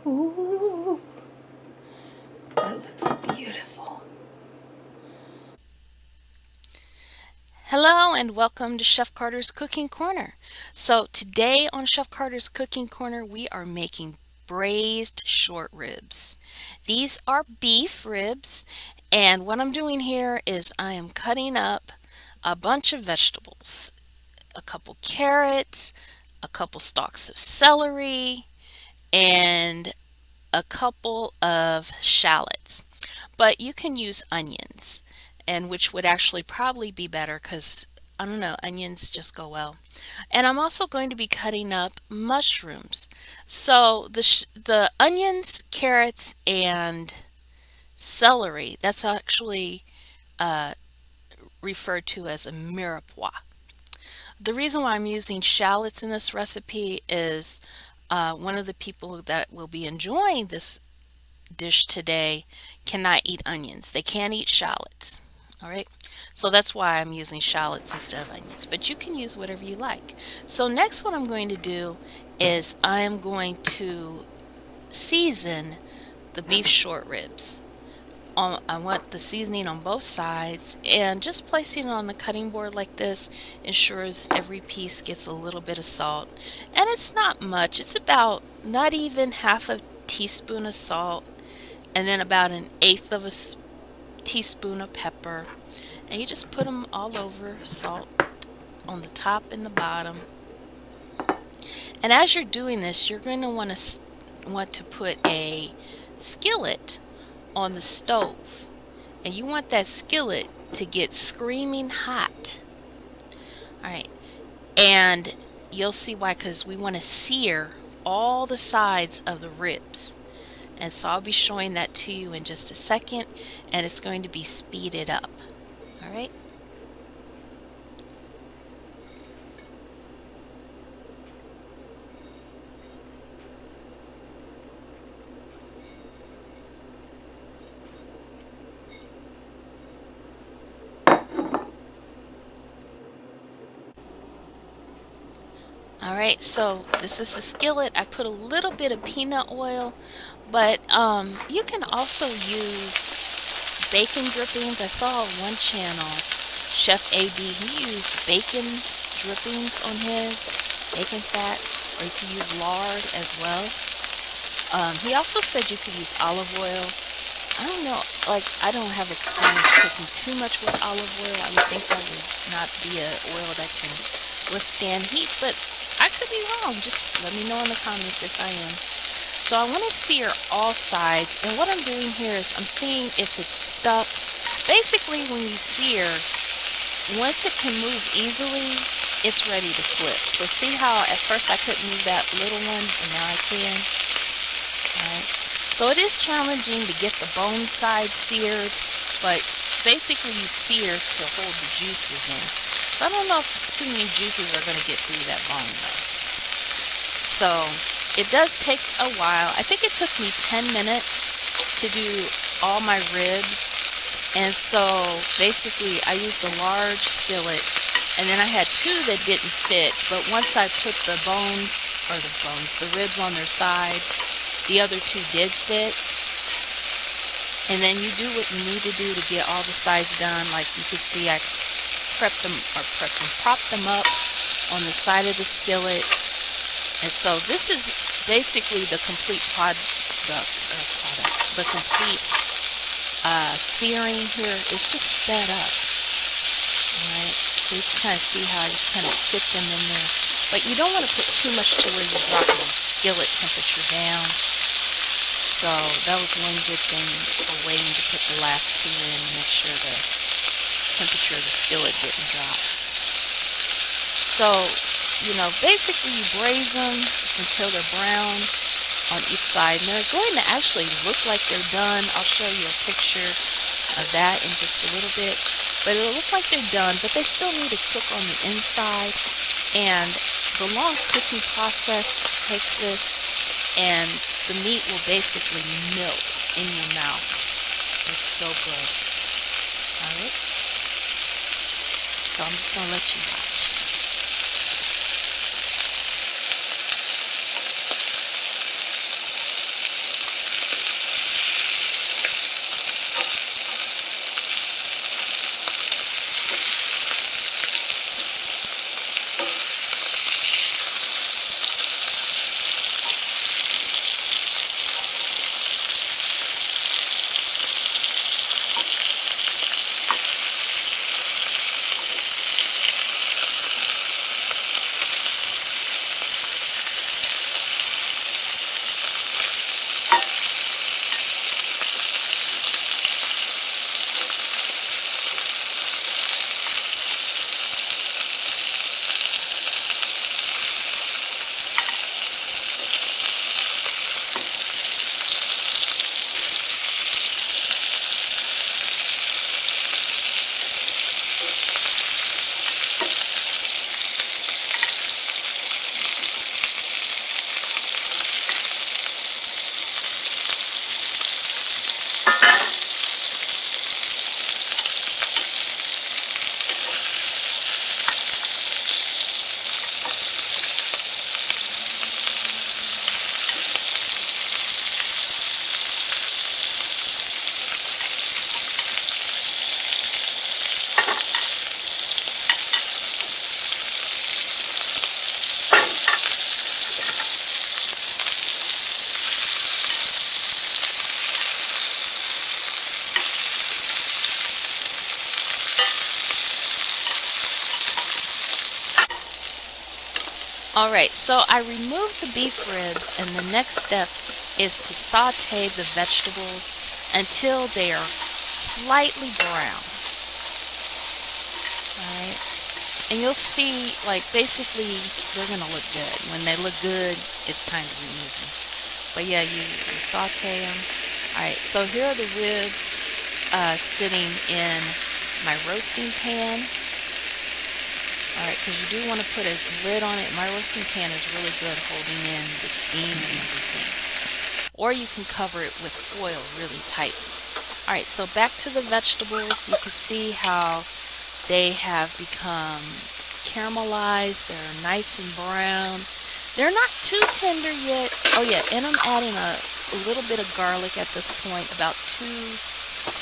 Ooh, that looks beautiful. Hello and welcome to Chef Carter's Cooking Corner. So today on Chef Carter's Cooking Corner, we are making braised short ribs. These are beef ribs, and what I'm doing here is I am cutting up a bunch of vegetables, a couple carrots, a couple stalks of celery, and a couple of shallots. But you can use onions, and which would actually probably be better because I don't know, onions just go well. And I'm also going to be cutting up mushrooms. So the onions, carrots, and celery, that's actually uh, referred to as a mirepoix. The reason why I'm using shallots in this recipe is one of the people that will be enjoying this dish today cannot eat onions. They can't eat shallots. All right. So that's why I'm using shallots instead of onions, but you can use whatever you like. So next what I'm going to do is I am going to season the beef short ribs. I want the seasoning on both sides, and just placing it on the cutting board like this ensures every piece gets a little bit of salt. And it's not much. It's about not even half a teaspoon of salt, and then about an eighth of a teaspoon of pepper. And you just put them all over, salt on the top and the bottom. And as you're doing this, you're going to want to put a skillet on the stove, and you want that skillet to get screaming hot. All right, and you'll see why, because we want to sear all the sides of the ribs. And so I'll be showing that to you in just a second, and it's going to be speeded up. All right. All right, so this is the skillet. I put a little bit of peanut oil, but you can also use bacon drippings. I saw on one channel, Chef AB, he used bacon drippings on his, bacon fat, or you can use lard as well. He also said you could use olive oil. I don't know, like I don't have experience cooking too much with olive oil. I would think that would not be an oil that can withstand heat, but I could be wrong. Just let me know in the comments if I am. So I want to sear all sides, and what I'm doing here is I'm seeing if it's stuck. Basically, when you sear, once it can move easily, it's ready to flip. So see how at first I couldn't move that little one, and now I can? Alright. So it is challenging to get the bone side seared, but basically you sear to hold the juices in. So I don't know if too many juices are going to get through that bone though. So it does take a while. I think it took me 10 minutes to do all my ribs. And so basically I used a large skillet, and then I had two that didn't fit. But once I put the ribs on their side, the other two did fit. And then you do what you need to do to get all the sides done. Like you can see, I propped them up on the side of the skillet. And so this is basically the complete the complete searing here. It's just sped up. Alright, so you can kind of see how I just kind of put them in there. But you don't want to put too much to where you drop the skillet temperature down. So that was one good thing for waiting to put the last two in, to make sure the temperature of the skillet didn't drop. So, basically you braise them until they're brown on each side. And they're going to actually look like they're done. I'll show you a picture of that in just a little bit. But it'll look like they're done, but they still need to cook on the inside. And the long cooking process takes this, and the meat will basically melt in your mouth. It's so good. Alright? So I'm just going to let you watch. Alright, so I removed the beef ribs, and the next step is to saute the vegetables until they are slightly brown. Alright, and you'll see, like, basically they're gonna look good. When they look good, it's time to remove them. But yeah, you saute them. Alright, so here are the ribs sitting in my roasting pan. Alright, because you do want to put a lid on it. My roasting pan is really good holding in the steam and everything. Or you can cover it with foil really tight. Alright, so back to the vegetables. You can see how they have become caramelized. They're nice and brown. They're not too tender yet. Oh yeah, and I'm adding a little bit of garlic at this point, about 2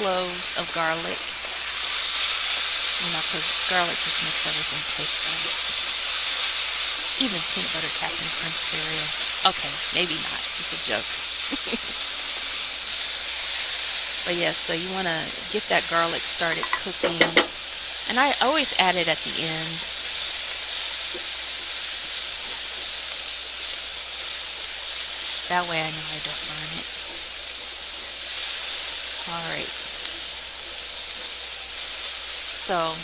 cloves of garlic. You know, because garlic just makes everything taste better. Even peanut butter Captain Crunch cereal. Okay, maybe not. Just a joke. But yeah, so you want to get that garlic started cooking. And I always add it at the end. That way I know I don't burn it. Alright. So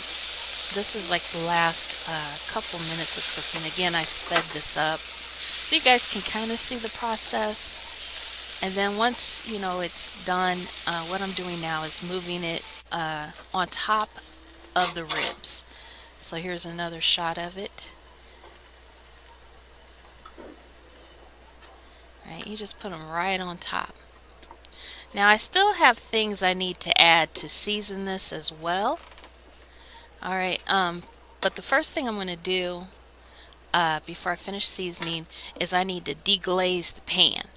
this is like the last couple minutes of cooking. Again, I sped this up so you guys can kind of see the process. And then once you know it's done, what I'm doing now is moving it on top of the ribs. So here's another shot of it. Right, you just put them right on top. Now I still have things I need to add to season this as well. Alright, but the first thing I'm going to do before I finish seasoning is I need to deglaze the pan.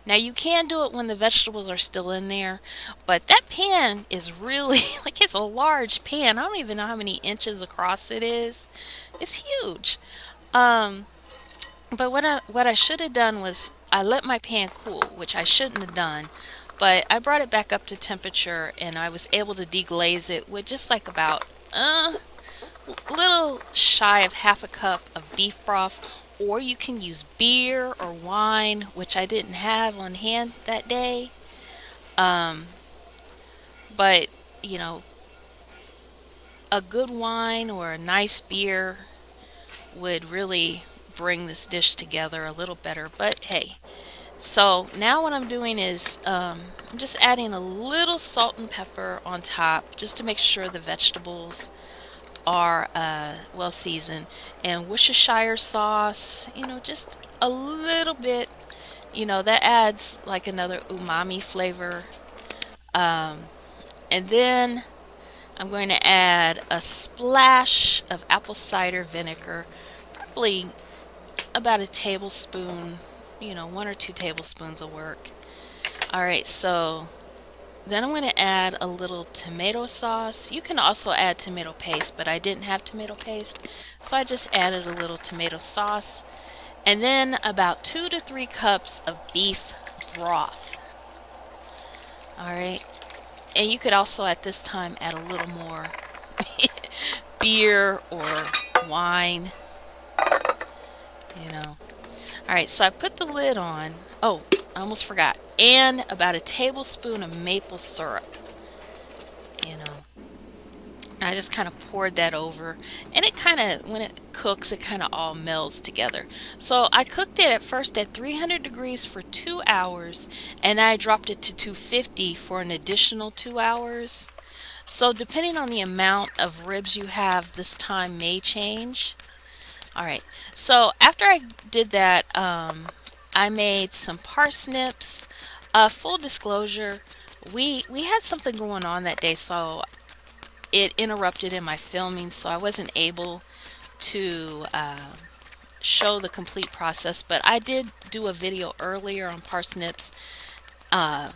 Now you can do it when the vegetables are still in there, but that pan is really, like, it's a large pan. I don't even know how many inches across it is. It's huge. But what I should have done was I let my pan cool, which I shouldn't have done. But I brought it back up to temperature, and I was able to deglaze it with just like about little shy of half a cup of beef broth, or you can use beer or wine, which I didn't have on hand that day. But you know, a good wine or a nice beer would really bring this dish together a little better. But hey, so now what I'm doing is I'm just adding a little salt and pepper on top just to make sure the vegetables are well seasoned, and Worcestershire sauce, you know, just a little bit, you know, that adds like another umami flavor. And then I'm going to add a splash of apple cider vinegar, probably about a tablespoon, you know, 1 or 2 tablespoons will work. Alright, so then I'm going to add a little tomato sauce. You can also add tomato paste, but I didn't have tomato paste, so I just added a little tomato sauce. And then about 2 to 3 cups of beef broth. Alright, and you could also at this time add a little more beer or wine, you know. Alright, so I put the lid on. Oh, I almost forgot. And about a tablespoon of maple syrup. You know, I just kind of poured that over, and it kind of, when it cooks, it kind of all melds together. So I cooked it at first at 300 degrees for 2 hours, and I dropped it to 250 for an additional 2 hours. So depending on the amount of ribs you have, this time may change. Alright, so after I did that, I made some parsnips. Full disclosure, we had something going on that day, so it interrupted in my filming, so I wasn't able to show the complete process, but I did do a video earlier on parsnips, and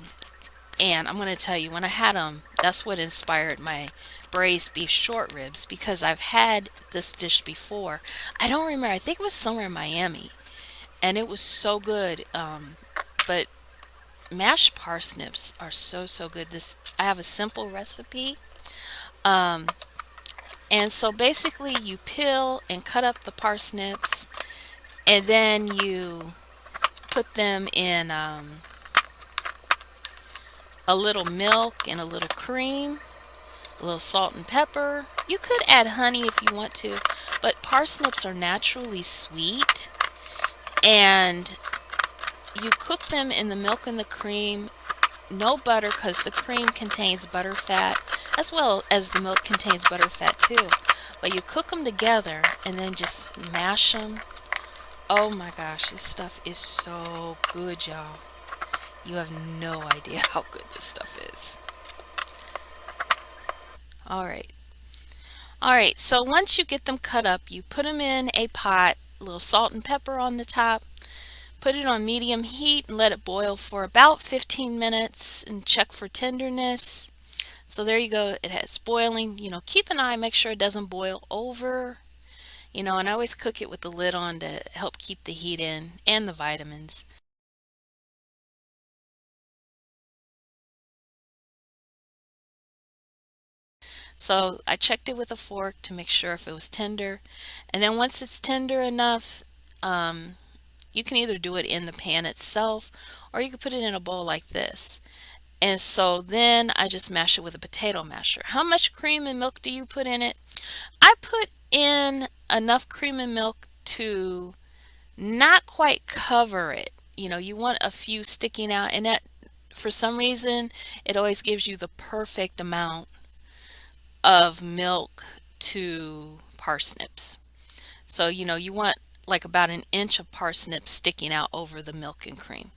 I'm going to tell you, when I had them, that's what inspired my braised beef short ribs, because I've had this dish before. I don't remember, I think it was somewhere in Miami, and it was so good. But mashed parsnips are so good. I have a simple recipe. And so basically you peel and cut up the parsnips, and then you put them in a little milk and a little cream, a little salt and pepper. You could add honey if you want to, but parsnips are naturally sweet, and you cook them in the milk and the cream. No butter, because the cream contains butter fat as well as the milk contains butter fat too. But you cook them together and then just mash them. Oh my gosh, this stuff is so good, y'all. You have no idea how good this stuff is. All right. All right, so once you get them cut up, you put them in a pot, a little salt and pepper on the top, put it on medium heat and let it boil for about 15 minutes and check for tenderness. So there you go, it has boiling. Keep an eye, make sure it doesn't boil over. And I always cook it with the lid on to help keep the heat in and the vitamins. So I checked it with a fork to make sure if it was tender. And then once it's tender enough, you can either do it in the pan itself or you can put it in a bowl like this. And so then I just mash it with a potato masher. How much cream and milk do you put in it? I put in enough cream and milk to not quite cover it. You want a few sticking out, and that for some reason it always gives you the perfect amount of milk to parsnips. So you want like about an inch of parsnips sticking out over the milk and cream.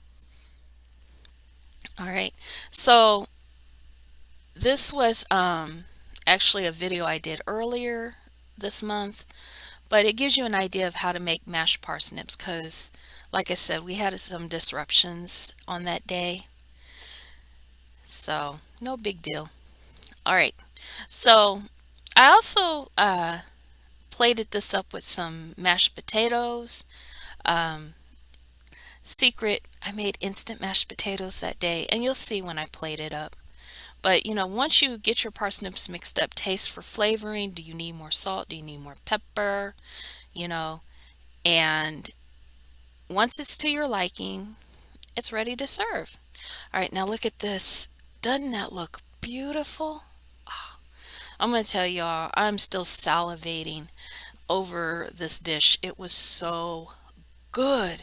All right, so this was actually a video I did earlier this month, but it gives you an idea of how to make mashed parsnips because, like I said, we had some disruptions on that day, so no big deal. All right, so I also plated this up with some mashed potatoes. Um, Secret, I made instant mashed potatoes that day, and you'll see when I plate it up. But once you get your parsnips mixed up, taste for flavoring. Do you need more salt? Do you need more pepper? You know, and once it's to your liking, it's ready to serve. All right, now look at this. Doesn't that look beautiful? Oh, I'm going to tell y'all, I'm still salivating over this dish. It was so good.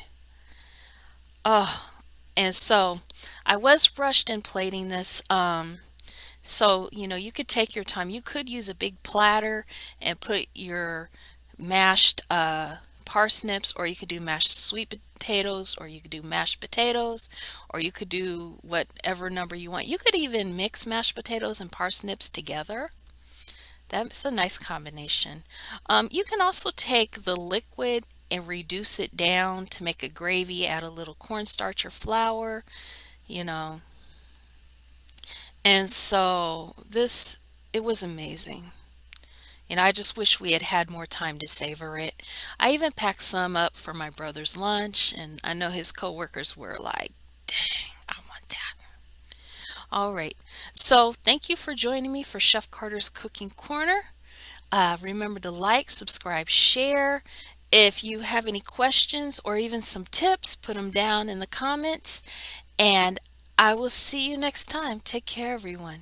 Oh, and so I was rushed in plating this. So, you could take your time. You could use a big platter and put your mashed parsnips, or you could do mashed sweet potatoes, or you could do mashed potatoes, or you could do whatever number you want. You could even mix mashed potatoes and parsnips together. That's a nice combination. You can also take the liquid and reduce it down to make a gravy, add a little cornstarch or flour, you know. And so it was amazing. I just wish we had had more time to savor it. I even packed some up for my brother's lunch, and I know his coworkers were like, dang, I want that. All right. So thank you for joining me for Chef Carter's Cooking Corner. Remember to like, subscribe, share. If you have any questions or even some tips, put them down in the comments. And I will see you next time. Take care, everyone.